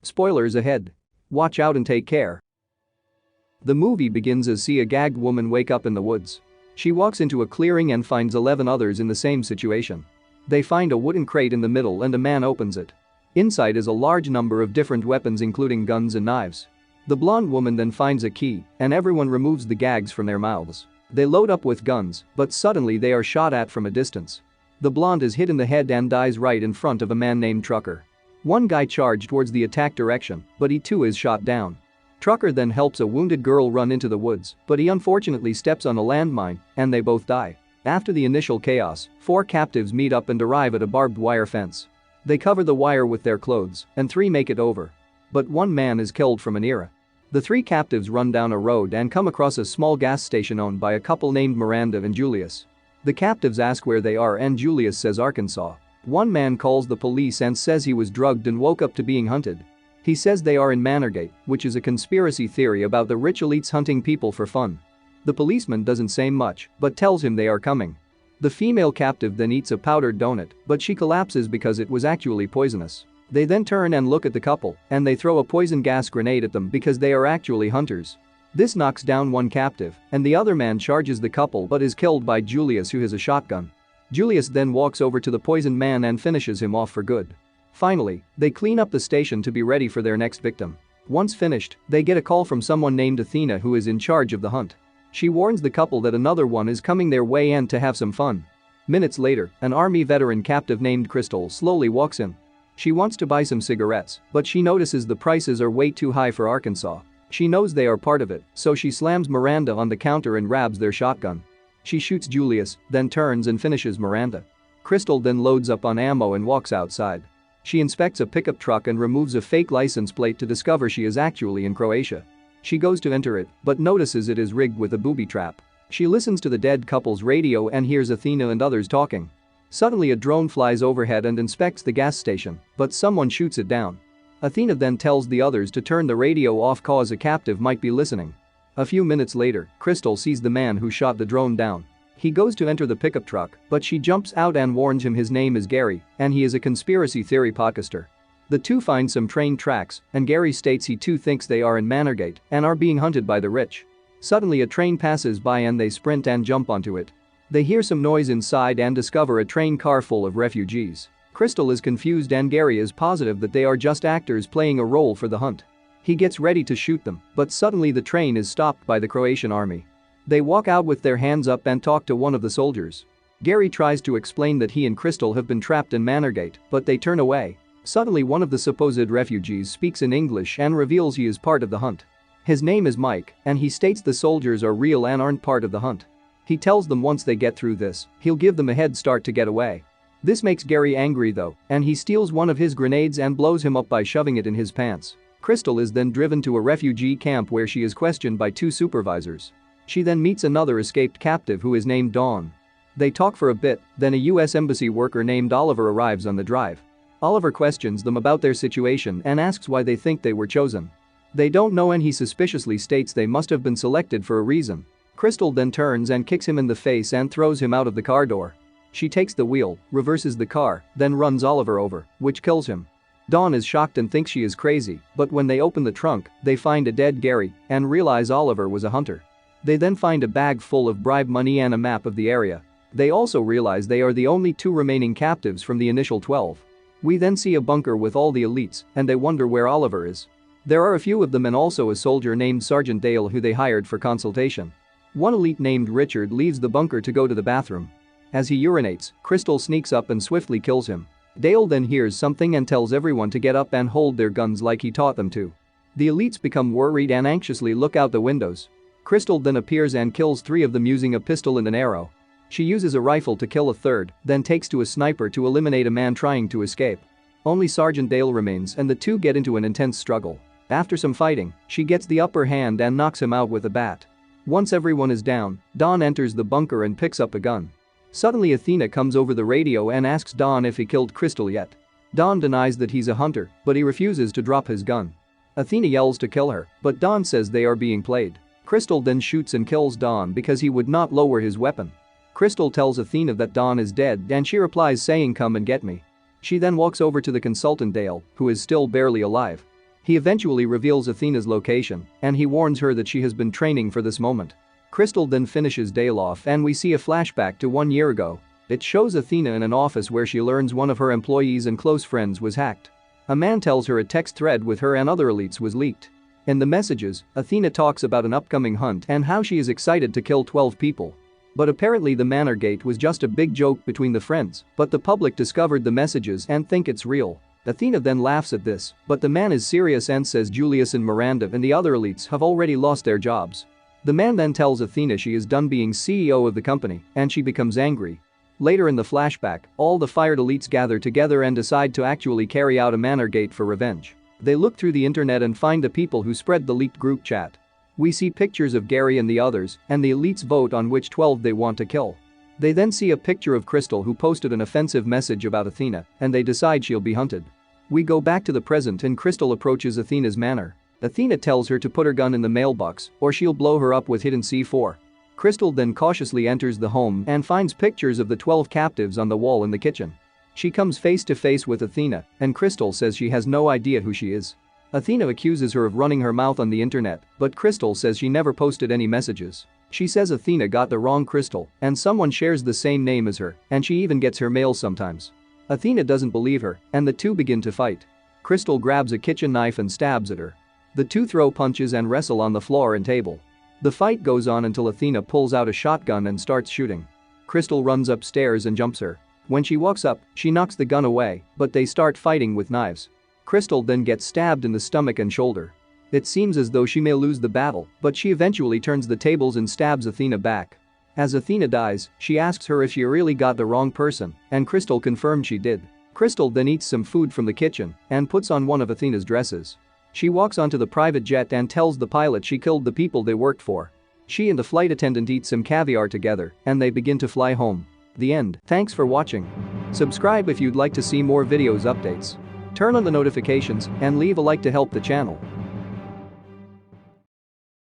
Spoilers ahead. Watch out and take care. The movie begins as see a gagged woman wake up in the woods. She walks into a clearing and finds 11 others in the same situation. They find a wooden crate in the middle and a man opens it. Inside is a large number of different weapons including guns and knives. The blonde woman then finds a key and everyone removes the gags from their mouths. They load up with guns, but suddenly they are shot at from a distance. The blonde is hit in the head and dies right in front of a man named Trucker. One guy charged towards the attack direction, but he too is shot down. Trucker then helps a wounded girl run into the woods, but he unfortunately steps on a landmine and they both die. After the initial chaos, 4 captives meet up and arrive at a barbed wire fence. They cover the wire with their clothes and 3 make it over. But 1 man is killed from an era. The 3 captives run down a road and come across a small gas station owned by a couple named Miranda and Julius. The captives ask where they are and Julius says Arkansas. One man calls the police and says he was drugged and woke up to being hunted. He says they are in Manorgate, which is a conspiracy theory about the rich elites hunting people for fun. The policeman doesn't say much but tells him they are coming. The female captive then eats a powdered donut, but she collapses because it was actually poisonous. They then turn and look at the couple and they throw a poison gas grenade at them because they are actually hunters. This knocks down 1 captive and the other man charges the couple but is killed by Julius who has a shotgun. Julius then walks over to the poisoned man and finishes him off for good. Finally, they clean up the station to be ready for their next victim. Once finished, they get a call from someone named Athena who is in charge of the hunt. She warns the couple that another one is coming their way and to have some fun. Minutes later, an army veteran captive named Crystal slowly walks in. She wants to buy some cigarettes, but she notices the prices are way too high for Arkansas. She knows they are part of it, so she slams Miranda on the counter and grabs their shotgun. She shoots Julius, then turns and finishes Miranda. Crystal then loads up on ammo and walks outside. She inspects a pickup truck and removes a fake license plate to discover she is actually in Croatia. She goes to enter it, but notices it is rigged with a booby trap. She listens to the dead couple's radio and hears Athena and others talking. Suddenly a drone flies overhead and inspects the gas station, but someone shoots it down. Athena then tells the others to turn the radio off cause a captive might be listening. A few minutes later, Crystal sees the man who shot the drone down. He goes to enter the pickup truck, but she jumps out and warns him his name is Gary and he is a conspiracy theory podcaster. The two find some train tracks and Gary states he too thinks they are in Manorgate and are being hunted by the rich. Suddenly a train passes by and they sprint and jump onto it. They hear some noise inside and discover a train car full of refugees. Crystal is confused and Gary is positive that they are just actors playing a role for the hunt. He gets ready to shoot them, but suddenly the train is stopped by the Croatian army. They walk out with their hands up and talk to one of the soldiers. Gary tries to explain that he and Crystal have been trapped in Manorgate, but they turn away. Suddenly one of the supposed refugees speaks in English and reveals he is part of the hunt. His name is Mike, and he states the soldiers are real and aren't part of the hunt. He tells them once they get through this, he'll give them a head start to get away. This makes Gary angry though, and he steals one of his grenades and blows him up by shoving it in his pants. Crystal is then driven to a refugee camp where she is questioned by 2 supervisors. She then meets another escaped captive who is named Dawn. They talk for a bit, then a US embassy worker named Oliver arrives on the drive. Oliver questions them about their situation and asks why they think they were chosen. They don't know and he suspiciously states they must have been selected for a reason. Crystal then turns and kicks him in the face and throws him out of the car door. She takes the wheel, reverses the car, then runs Oliver over, which kills him. Dawn is shocked and thinks she is crazy, but when they open the trunk, they find a dead Gary and realize Oliver was a hunter. They then find a bag full of bribe money and a map of the area. They also realize they are the only 2 remaining captives from the initial 12. We then see a bunker with all the elites and they wonder where Oliver is. There are a few of them and also a soldier named Sergeant Dale who they hired for consultation. One elite named Richard leaves the bunker to go to the bathroom. As he urinates, Crystal sneaks up and swiftly kills him. Dale then hears something and tells everyone to get up and hold their guns like he taught them to. The elites become worried and anxiously look out the windows. Crystal then appears and kills 3 of them using a pistol and an arrow. She uses a rifle to kill a third, then takes to a sniper to eliminate a man trying to escape. Only Sergeant Dale remains and the 2 get into an intense struggle. After some fighting, she gets the upper hand and knocks him out with a bat. Once everyone is down, Dawn enters the bunker and picks up a gun. Suddenly Athena comes over the radio and asks Dawn if he killed Crystal yet. Dawn denies that he's a hunter, but he refuses to drop his gun. Athena yells to kill her, but Dawn says they are being played. Crystal then shoots and kills Dawn because he would not lower his weapon. Crystal tells Athena that Dawn is dead and she replies saying come and get me. She then walks over to the consultant Dale, who is still barely alive. He eventually reveals Athena's location, and he warns her that she has been training for this moment. Crystal then finishes Dale off and we see a flashback to 1 year ago. It shows Athena in an office where she learns one of her employees and close friends was hacked. A man tells her a text thread with her and other elites was leaked. In the messages, Athena talks about an upcoming hunt and how she is excited to kill 12 people. But apparently the Manorgate was just a big joke between the friends, but the public discovered the messages and think it's real. Athena then laughs at this, but the man is serious and says Julius and Miranda and the other elites have already lost their jobs. The man then tells Athena she is done being CEO of the company and she becomes angry. Later in the flashback, all the fired elites gather together and decide to actually carry out a Manorgate for revenge. They look through the internet and find the people who spread the leaked group chat. We see pictures of Gary and the others, and the elites vote on which 12 they want to kill. They then see a picture of Crystal who posted an offensive message about Athena, and they decide she'll be hunted. We go back to the present and Crystal approaches Athena's manor. Athena tells her to put her gun in the mailbox or she'll blow her up with hidden C4. Crystal then cautiously enters the home and finds pictures of the 12 captives on the wall in the kitchen. She comes face to face with Athena, and Crystal says she has no idea who she is. Athena accuses her of running her mouth on the internet, but Crystal says she never posted any messages. She says Athena got the wrong Crystal and someone shares the same name as her, and she even gets her mail sometimes. Athena doesn't believe her, and the two begin to fight. Crystal grabs a kitchen knife and stabs at her. The two throw punches and wrestle on the floor and table. The fight goes on until Athena pulls out a shotgun and starts shooting. Crystal runs upstairs and jumps her. When she walks up, she knocks the gun away, but they start fighting with knives. Crystal then gets stabbed in the stomach and shoulder. It seems as though she may lose the battle, but she eventually turns the tables and stabs Athena back. As Athena dies, she asks her if she really got the wrong person, and Crystal confirms she did. Crystal then eats some food from the kitchen and puts on one of Athena's dresses. She walks onto the private jet and tells the pilot she killed the people they worked for. She and the flight attendant eat some caviar together and they begin to fly home. The end. Thanks for watching. Subscribe if you'd like to see more videos updates. Turn on the notifications and leave a like to help the channel.